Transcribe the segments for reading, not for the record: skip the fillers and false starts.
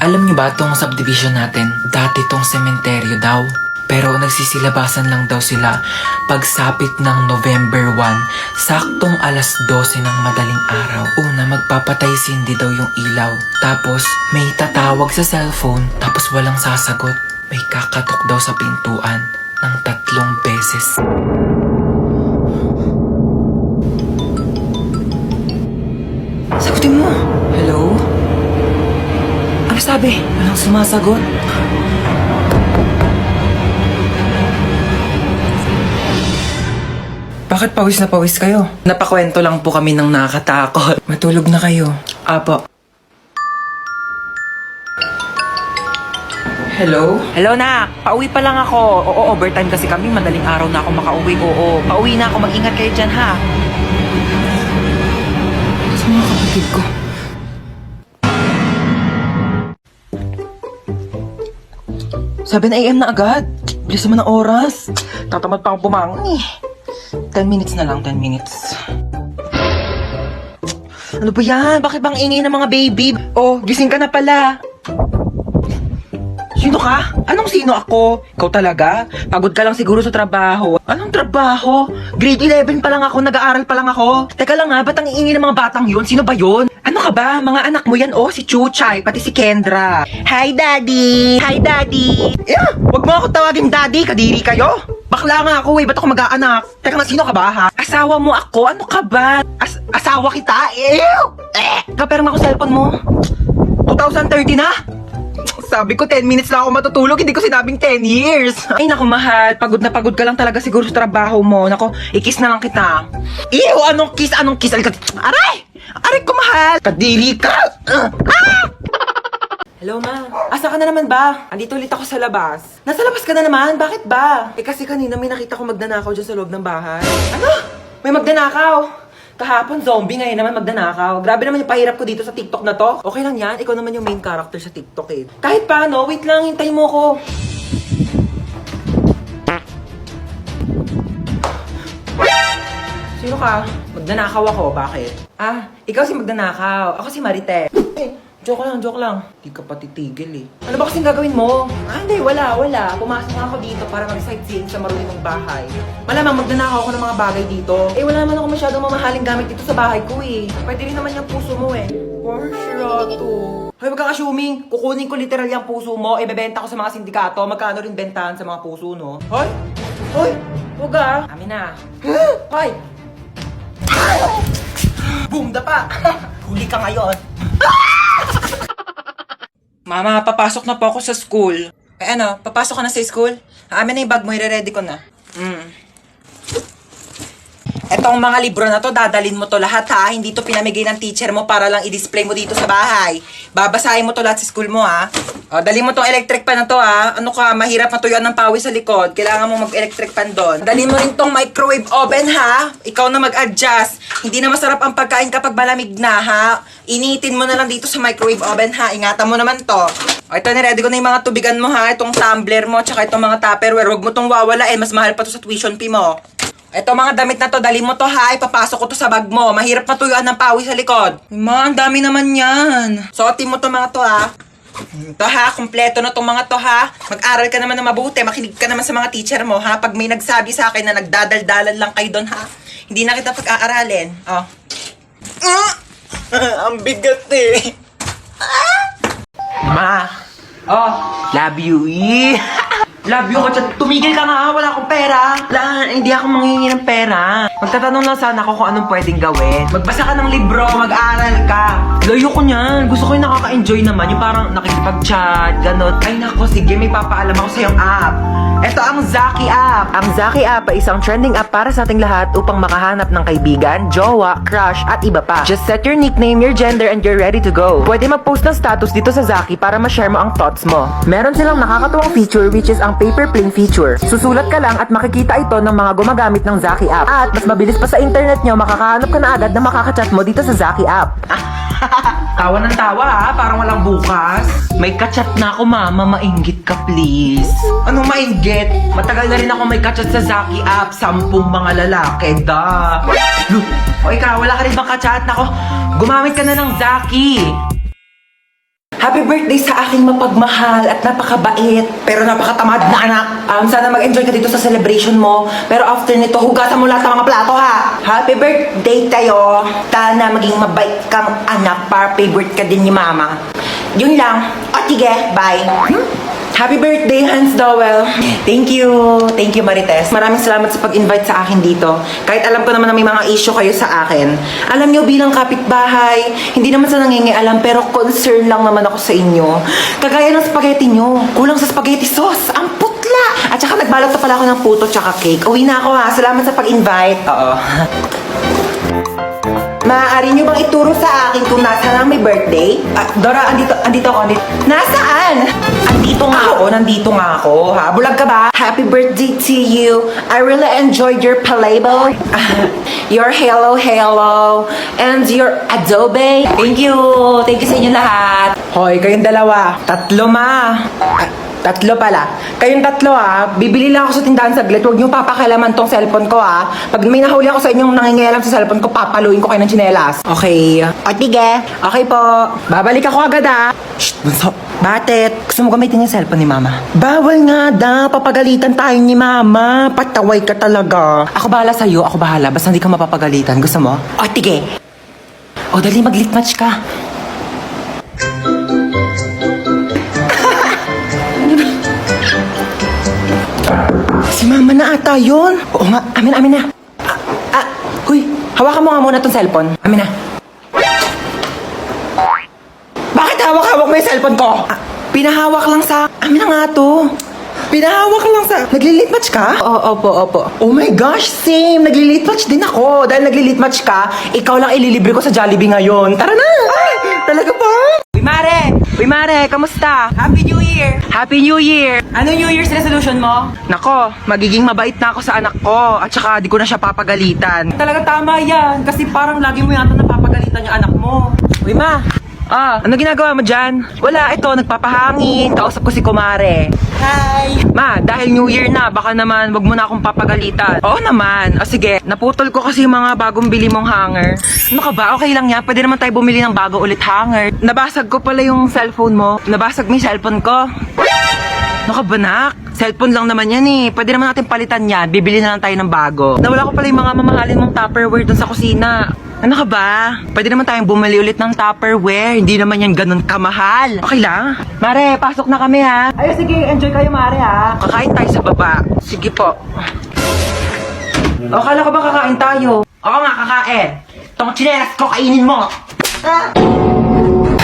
Alam niyo ba tong subdivision natin? Dati tong sementeryo daw. Pero nagsisilabasan lang daw sila pagsapit ng November 1, saktong alas 12 ng madaling araw. Una, magpapatay sindi daw yung ilaw. Tapos, may tatawag sa cellphone, tapos walang sasagot. May kakatok daw sa pintuan ng 3 beses. Sagutin mo! Hello? Ano sabi? Walang sumasagot. Bakit pawis na pawis kayo? Napakwento lang po kami ng nakakatakot. Matulog na kayo. Apo. Hello? Hello, nak. Pauwi pa lang ako. Oo, overtime kasi kami. Madaling araw na ako makauwi. Oo, pauwi na ako. Mag-ingat kayo dyan, ha? Sa mga kapatid ko. Seven AM na agad. Bilis naman ang oras. Tatamad pa akong bumangon eh. 10 minutes na lang, 10 minutes. Ano ba yan? Bakit bang ingay ng mga baby? Oh, gising ka na pala. Sino ka? Anong sino ako? Ikaw talaga? Pagod ka lang siguro sa trabaho. Anong trabaho? Grade 11 pa lang ako, nag-aaral pa lang ako. Teka lang nga, ba't ang ingay ng mga batang yun? Sino ba yun? Ano ka ba? Mga anak mo yan, oh, si Chuchay, pati si Kendra. Hi, Daddy! Hi, Daddy! Wag mo ako tawagin Daddy, kadiri kayo. Bakla nga ako ba't ako mag-aanak? Teka nga, sino ka ba, ha? Asawa mo ako? Ano ka ba? Asawa kita? Ew! Kapera nga ako cellphone mo. 2030 na? Sabi ko 10 minutes lang ako matutulog, hindi ko sinabing 10 years. Ay naku mahal, pagod na pagod ka lang talaga siguro sa trabaho mo. Nako, i-kiss na lang kita. Ew, anong kiss? Anong kiss? Aray! Aray ko mahal! Kadiri ka! Hello, ma. Asa ka na naman ba? Andito ulit ako sa labas. Nasa labas ka na naman? Bakit ba? Eh kasi kanina may nakita ko magnanakaw dyan sa loob ng bahay. Ano? May magnanakaw? Kahapon zombie, ngayon naman magnanakaw. Grabe naman yung pahirap ko dito sa TikTok na to. Okay lang yan, ikaw naman yung main character sa TikTok eh. Kahit paano, wait lang, hintayin mo ko. Sino ka? Magnanakaw ako, bakit? Ah, ikaw si magnanakaw. Ako si Marite. Joke lang. Di ka pa titigil eh. Ano ba kasing gagawin mo? Ah, hindi, wala. Pumasok nga ako dito para mag-sightseeing sa marunong kong bahay. Malamang magnanakaw ako ng mga bagay dito. Eh, wala naman ako masyadong mamahaling gamit dito sa bahay ko eh. Pwede rin naman yung puso mo eh. Porsyado. Hoy, wag kang assuming. Kukunin ko literal yung puso mo, ibebenta ko sa mga sindikato. Magkano rin bentahan sa mga puso, no? Hoy! Huwag ah! Amin na. Hoy! Boom, dapa! Huli ka ngayon. Mama, papasok na po ako sa school. Eh ano, papasok ka na sa school? Amin na yung bag mo, i-ready ko na. Etong mga libro na to, dadalin mo to lahat ha. Hindi to pinamigay ng teacher mo para lang i-display mo dito sa bahay. Babasahin mo to lahat sa school mo ha. O, dali mo tong electric pan na to ha. Ano ka, mahirap matuyuan ng pawis sa likod. Kailangan mo mag-electric pan doon. Dali mo rin tong microwave oven ha. Ikaw na mag-adjust. Hindi na masarap ang pagkain kapag malamig na ha. Initin mo na lang dito sa microwave oven ha. Ingatan mo naman to. O, ito niready ko na yung mga tubigan mo ha. Itong tumbler mo, tsaka itong mga tupperware. Huwag mo tong wawalain. Mas mahal pa to sa tuition fee mo. Ito mga damit na to, dali mo to ha, ipapasok ko to sa bag mo. Mahirap matuyuan ng pawis sa likod. Ma, ang dami naman yan. Suotin mo to mga to ha. Ito ha, kumpleto na tong mga to ha. Mag-aral ka naman na mabuti, makinig ka naman sa mga teacher mo ha. Pag may nagsabi sa akin na nagdadaldalan lang kayo doon ha, hindi na kita pag-aaralin. Oh. Ang bigat eh. Ma. Oh, love you. Love you, Kachat. Tumigil ka nga, wala akong pera. Hindi ako manghihingi ng pera. Magtatanong lang sana ako kung anong pwedeng gawin. Magbasa ka ng libro, mag-aaral ka. Layo ko niyan. Gusto ko yung nakaka-enjoy naman. Yung parang nakikipag-chat, ganon. Ay nako, sige, may papaalam ako sa yung app. Ito ang Zaki app. Ang Zaki app ay isang trending app para sa ating lahat upang makahanap ng kaibigan, jowa, crush, at iba pa. Just set your nickname, your gender, and you're ready to go. Pwede mag-post ng status dito sa Zaki para ma-share mo ang thoughts mo. Meron silang nakakatuwang feature which is ang paper plane feature. Susulat ka lang at makikita ito ng mga gumagamit ng Zaki app. At mas mabilis pa sa internet nyo, makakahanap ka na agad na makakachat mo dito sa Zaki app. Tawa ng tawa ha, parang walang bukas. May kachat na ako mama, mainggit ka please. Anong mainggit? Matagal na rin ako may kachat sa Zaki app, 10 mga lalaki, da. Look, o ikaw, wala ka rin bang kachat? Nako, gumamit ka na ng Zaki. Happy birthday sa aking mapagmahal at napakabait pero napakatamad na anak. Sana mag-enjoy ka dito sa celebration mo. Pero after nito, hugasan mo lahat ng mga plato ha. Happy birthday tayo. Sana maging mabait kang anak para favorite ka din ni mama. Yun lang. O sige, bye. Happy birthday, Hans Dowell. Thank you. Thank you, Marites. Maraming salamat sa pag-invite sa akin dito. Kahit alam ko naman na may mga issue kayo sa akin. Alam nyo, bilang kapitbahay, hindi naman sa nangingialam, pero concern lang naman ako sa inyo. Kagaya ng spaghetti nyo. Kulang sa spaghetti sauce. Ang putla! At saka nagbalot na pala ako ng puto tsaka cake. Uwi na ako ha. Salamat sa pag-invite. Oo. Maaari nyo bang ituro sa akin kung nasaan ang may birthday? Dora, andito ako. Nasaan? Nandito nga ako, ha? Bulag ka ba? Happy birthday to you. I really enjoyed your playboy. Your hello, and your adobe. Thank you sa inyo lahat. Hoy, kayong dalawa. Tatlo tatlo pala. Kayong tatlo bibili lang ako sa tindahan saglit. Huwag niyo papakailaman tong cellphone ko Pag may nahuli ako sa inyong nangingialam sa cellphone ko, papaluin ko kayo ng tsinelas. Okay. O tige. Okay po. Babalik ako agad Shh, bunso. Bakit? Gusto mo gamitin yung cellphone ni mama? Bawal nga daw. Papagalitan tayo ni mama. Pataway ka talaga. Ako bahala sa'yo. Ako bahala. Basta hindi ka mapapagalitan. Gusto mo? O tige. O dali mag-lip match ka. Si mama na ata yun. Oo nga, amin na. Huy, hawakan mo nga muna tong cellphone. Amin na. Bakit hawak-hawak mo yung cellphone ko? Pinahawak lang sa... Amin na nga to. Pinahawak lang sa... Nagli-lit match ka? Opo. Oh my gosh, same. Nagli-lit match din ako. Dahil nagli-lit match ka, ikaw lang ililibre ko sa Jollibee ngayon. Tara na! Ay, talaga ba? Uy Mare, kamusta? Happy New Year! Happy New Year! Ano New Year's resolution mo? Nako, magiging mabait na ako sa anak ko at saka di ko na siya papagalitan. Talaga tama yan, kasi parang lagi mo yata napapagalitan yung anak mo. Uy Ma, ano ginagawa mo dyan? Wala, ito, nagpapahangin. Kausap ko si Kumare. Hi! Ma, dahil New Year na, baka naman wag mo na akong papagalitan. Oo naman. O sige, naputol ko kasi yung mga bagong bili mong hanger. Ano ka ba? Okay lang yan. Pwede naman tayo bumili ng bago ulit hanger. Nabasag ko pala yung cellphone mo. Nabasag mo yung cellphone ko. Ano ka ba, nak? Cellphone lang naman yan Pwede naman natin palitan yan. Bibili na lang tayo ng bago. Nawala ko pala yung mga mamahalin mong Tupperware dun sa kusina. Ano ka ba? Pwede naman tayong bumili ulit ng Tupperware. Hindi naman yan ganun kamahal. Okay lang? Mare, pasok na kami ha. Ay, sige. Enjoy kayo, Mare ha. Kakain tayo sa baba. Sige po. O, kala ko ba kakain tayo? Oo nga, kakain. Itong chinelas ko, kainin mo.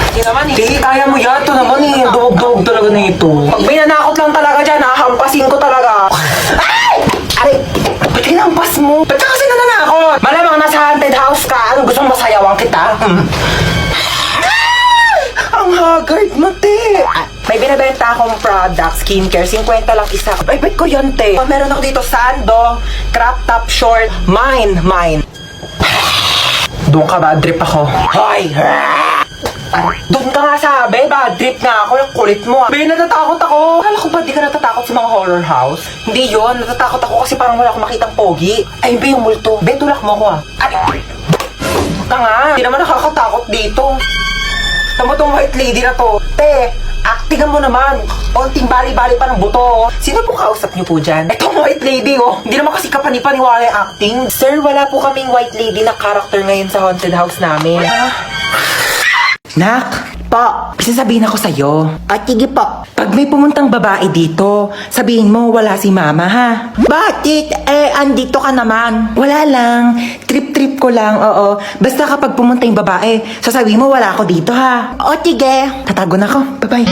Hindi naman kaya mo yan. Ito naman Dog talaga na ito. Pag may nanakot lang talaga dyan, hampasin ko talaga. Ay! Aray! Ba't hinampas mo? Ba't ka kasi nananakot? Malamang nasa haunted house ka. Ano gusto mong masayawan kita? Ang haggard mo, te. May binibenta akong product, skincare, 50 lang isa. Ay, bet ko yan, te. Meron ako dito, sando, crop top short, mine. Doon ka ba? Drip ako. Hoy! Doon ka nga sabi, bad trip nga ako, yung kulit mo. Be, natatakot ako. Akala ko ba di ka natatakot sa mga horror house? Hindi yon, natatakot ako kasi parang wala akong makitang pogi. Ay, be, yung multo. Be, tulak mo ko Ay, ka nga, hindi naman nakakatakot dito. Tama tong white lady na to. Te, actingan mo naman. Konting bali-bali pa ng buto. Sino po kausap niyo po dyan? Etong white lady Hindi naman kasi kapanipaniwala yung acting. Sir, wala po kaming white lady na character ngayon sa haunted house namin. Nak, po, sasabihin ako sa'yo. Sige po. Pag may pumuntang babae dito, sabihin mo wala si mama ha. Bakit? Andito ka naman. Wala lang. Trip ko lang, oo. Basta kapag pumunta yung babae, sasabihin mo wala ako dito ha. Sige. Tatago na ako. Bye-bye.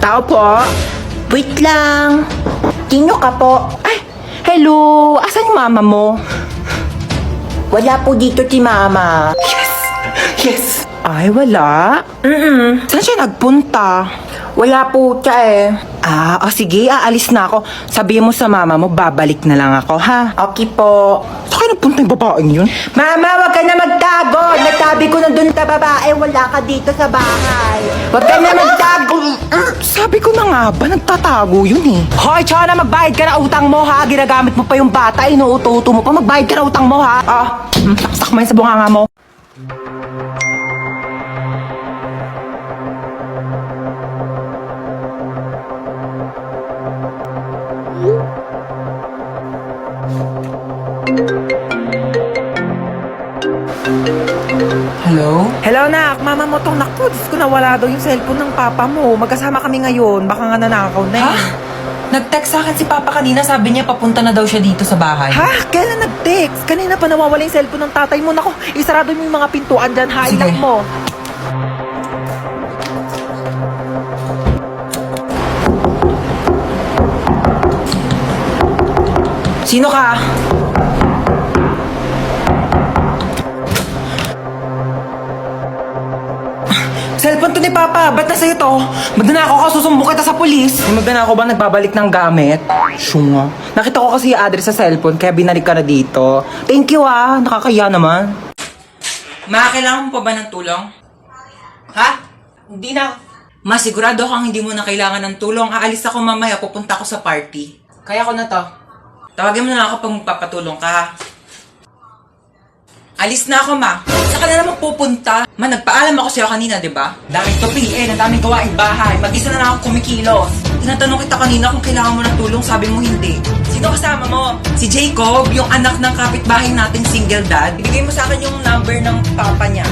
Tao po. Wait lang. Sino ka po? Ay, hello. Asan yung mama mo? Wala po dito si mama. Yes! Ay, wala? Saan siya nagpunta? Wala po siya sige, aalis na ako. Sabihin mo sa mama mo, babalik na lang ako, ha? Okay po. Saan kayo nagpunta yung babaeng yun? Mama, wag ka na magtago! Nagtabi ko na dun sa babae, wala ka dito sa bahay. Wag ka na magtago! Sabi ko na nga ba, nagtatago yun Hoy, tsaka na magbayad ka na utang mo, ha? Ginagamit mo pa yung bata, inuuto-uto mo pa. Magbayad ka na utang mo, ha? Saksak mo yun sa bunganga mo. mama mo tong naku. Diyos ko, nawala daw yung cellphone ng papa mo. Magkasama kami ngayon. Baka nga nanakaw na Ha? Nag-text sa akin si Papa kanina, sabi niya papunta na daw siya dito sa bahay. Ha? Kailan nag-text? Kanina pa nawawala yung cellphone ng tatay mo. Naku, isarado mo yung mga pintuan dyan. Sige. Highlight mo. Sino ka? Cellphone to ni Papa, ba't nasa ito? Magnanakaw ka, susumbong kita sa polis. May magnanakaw ba nagbabalik ng gamit? Syunga. Nakita ko kasi yung address sa cellphone, kaya binalik ka na dito. Thank you nakakaya naman. Ma, kailangan mo pa ba ng tulong? Ha? Hindi na. Ma, sigurado kang hindi mo na kailangan ng tulong. Aalis ako mamaya, pupunta ako sa party. Kaya ko na to. Tawagin mo na ako pag magpapatulong ka, ha? Alis na ako, ma. Saan ka na naman pupunta? Ma, nagpaalam ako sa'yo kanina, di ba? Dahil to PN, ang daming gawain bahay. Mag-isa na lang ako kumikilos. Tinatanong kita kanina kung kailangan mo ng tulong, sabi mo hindi. Sino kasama mo? Si Jacob, yung anak ng kapitbahay nating single dad. Ibigay mo sa akin yung number ng papa niya.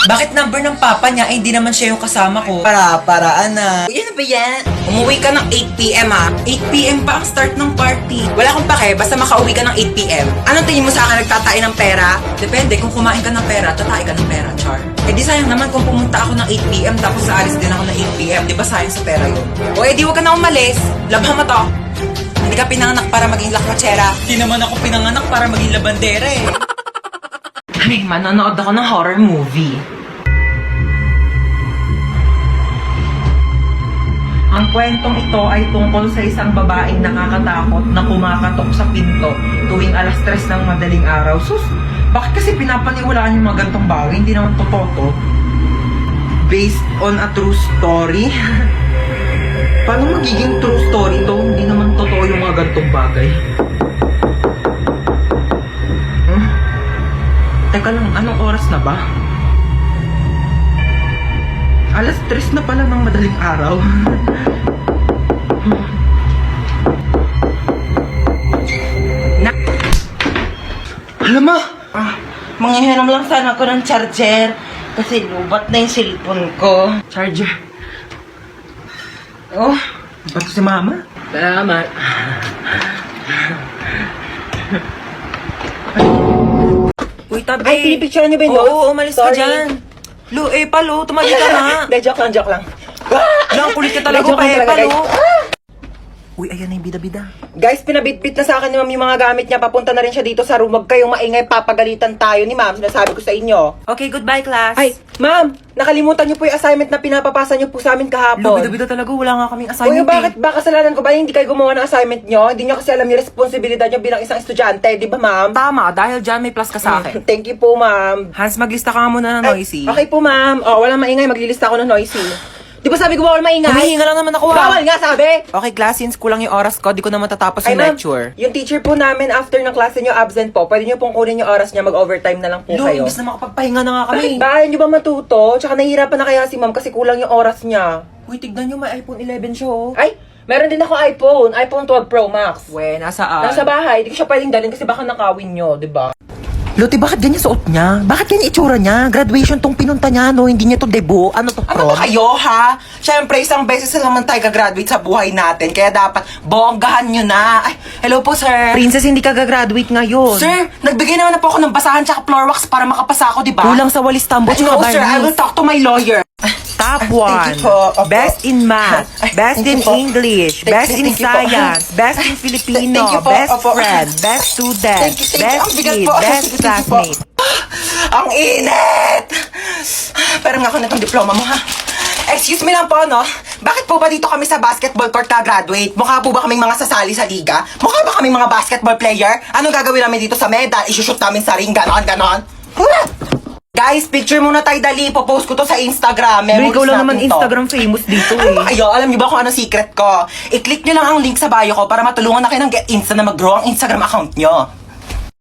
Bakit number ng papa niya? Eh, hindi naman siya yung kasama ko. Para-paraan na. Yan na ba yan? Umuwi ka ng 8pm, ha? 8pm pa ang start ng party. Wala akong pake, basta makauwi ka ng 8pm. Anong tingin mo sa akin, nagtatay ng pera? Depende, kung kumain ka ng pera, tatay ka ng pera, char. Eh di sayang naman kung pumunta ako ng 8pm tapos aalis din ako ng 8pm. Di ba sayang sa pera yun? O eh di huwag ka na umalis. Labhan mo to. Hindi ka pinanganak para maging lakwachera. Hindi naman ako pinanganak para maging labandera eh. Ay, manonood ako ng horror movie. Ang kwentong ito ay tungkol sa isang babaeng nakakatakot na kumakatok sa pinto tuwing alas 3 ng madaling araw. Sus, bakit kasi pinapaniwalaan yung mga gantong bagay? Hindi naman totoo to. Based on a true story? Paano magiging true story to? Hindi naman totoo yung mga gantong bagay. Teka lang, anong oras na ba? Alas 3 na pala ng madaling araw. Alam mo, Manghihiram lang sana ako ng charger kasi lubat na yung cellphone ko. charger. Oh, ba't si mama? Salamat. Uy, tabi. Ay, pinipicture niyo ba yun? Oo, umalis ka Sorry. dyan. Lu, palo, tumagi ka na. Hindi, joke lang. Lang, kulit ka talaga, Joke lang talaga, palo. guys. Uy, ayan na yung bida-bida. Guys, pinabitbit na sa akin ni ma'am yung mga gamit niya. Papunta na rin siya dito sa room. Huwag kayong maingay, papagalitan tayo ni ma'am. Sinasabi ko sa inyo. Okay, goodbye, class. Ay, ma'am, nakalimutan niyo po yung assignment na pinapapasa niyo po sa amin Lu, kahapon. bida-bida talaga, wala nga kaming Uy, assignment bakit ba kasalanan ko ba hindi kayo gumawa ng assignment niyo? Hindi niyo kasi alam yung responsibilidad niyo bilang isang estudyante, di ba ma'am? Tama, dahil dyan may plus ka sa akin. Thank you po, ma'am. Hans, maglista ka nga muna ng noisy. Okay po, ma'am. Oh, walang maingay. Maglilista ako ng noisy. Di ba sabi ko bawal maingay? Humihinga lang naman ako, ha? Bawal nga, sabi! Okay, class, since kulang yung oras ko, di ko na matatapos Ay, yung ma'am, lecture. yung teacher po namin after ng klase niyo absent po, pwede niyo pong kunin yung oras niya, mag-overtime na lang po Lu, kayo. imbis na makapagpahinga na nga Bakit kami. ba? Ayaw niyo ba matuto? Tsaka nahihirapan na kaya si ma'am kasi kulang yung oras niya. Uy, tignan nyo, may iPhone 11 siya, oh. Ay, meron din ako iPhone 12 Pro Max. We, nasaan? Nasa bahay, hindi ko siya pwedeng dalhin kasi baka nakawin niyo, di ba? Loti, bakit ganyan suot niya? Bakit ganyan itsura niya? Graduation tong pinunta niya, no? Hindi niya to debut. Ano to, Ano prom? ba kayo, ha? Siyempre, isang beses na naman tayo gagraduate sa buhay natin, kaya dapat bonggahan nyo na. Ay, hello po, sir. Princess, hindi ka gagraduate ngayon. Sir, nagbigay naman na po ako ng basahan tsaka floor wax para makapasa ako, di ba? Kulang sa walis tambo, No, tsaka sir, I will barnis. talk to my lawyer. Top Thank 1. you po. Opo. Best in math. Ay, Best in thank you po. English. Thank- Best in thank you po. science. Best in Filipino. Thank you po. Best Opo. friend. Best student. Thank you. Best Ang bigat kid. po. Best Thank you po. classmate. Ang init! Pero nga ako na itong diploma mo, ha? Excuse me lang po, no? Bakit po ba dito kami sa basketball court ka-graduate? Mukha po ba kaming mga sasali sa liga? Mukha ba kaming mga basketball player? Anong gagawin namin dito sa medal? Isushoot namin sa ring, ganon. Guys, picture muna tayo, dali. Popost ko to sa Instagram. Pero Memories ikaw lang natin naman to. Instagram famous dito Ano ba eh. kayo? Alam niyo ba kung ano secret ko? I-click niyo lang ang link sa bio ko para matulungan na kayo ng Get Insta na mag-grow ang Instagram account niyo.